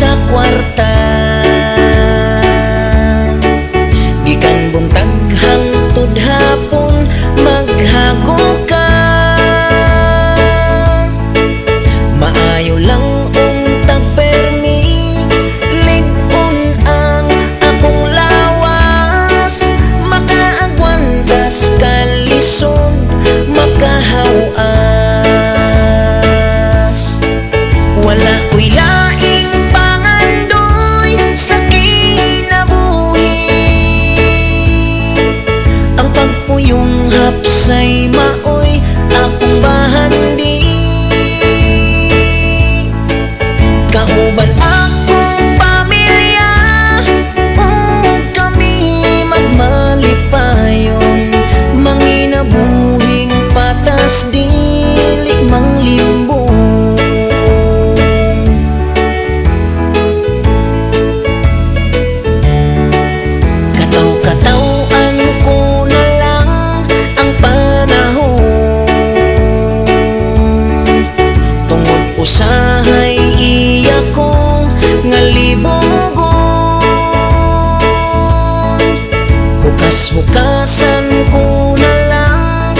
sa kwarta. Gikan buntag hangtod hapon maghago ka. Maayo lang untag permi, ligon ang akong lawas. Makaagwantas kalisod, makahawas. Wala ko'y laing pangandoy sa kinabuhi. Ang pagpuyong hapsay maoy akong bahandi. Kauban akong pamilya, kami magmalipayon. Manginabuhing patas dili manglimbong. Kataw-katawaan ko na lang ang panahon. Tungod usahay iya ko nga libugon. Hukas-hukasan ko na lang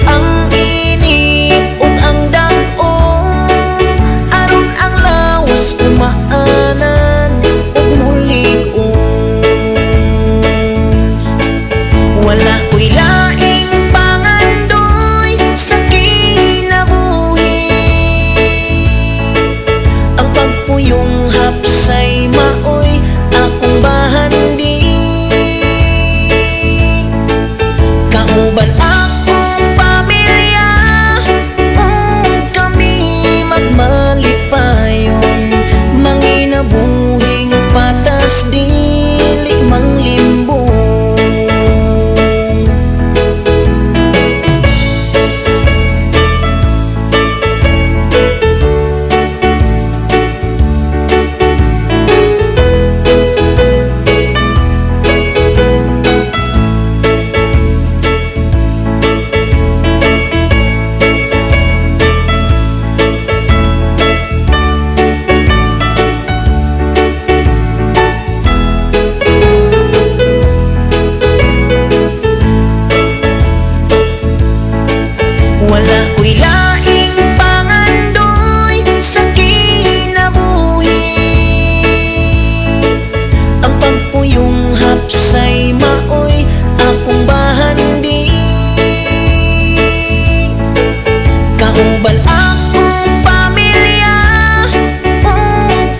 ang init ug ang dag-ong. Aron ang lawas kumaanan ug mulig-on. Wala ko'y laing pangandoy sa kinabuhi. Ang pagpuyong hapsay maoy akong bahandi. Kauban akong pamilya, kami magmalipayon. Manginabuhing patas dili manglimbong. Wala ko'y laing pangandoy sa kinabuhi. Ang pagpuyong hapsay maoy akong bahandi. Kauban akong pamilya,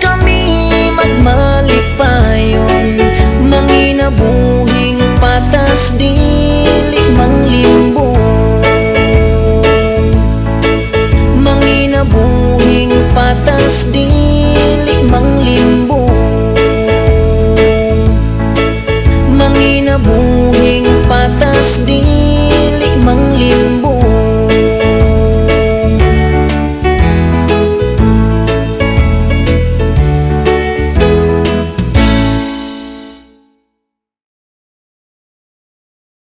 kami magmalipayon. Manginabuhing patas dili manglimbong. Manginabuhing patas dili manglimbong. Manginabuhing patas dili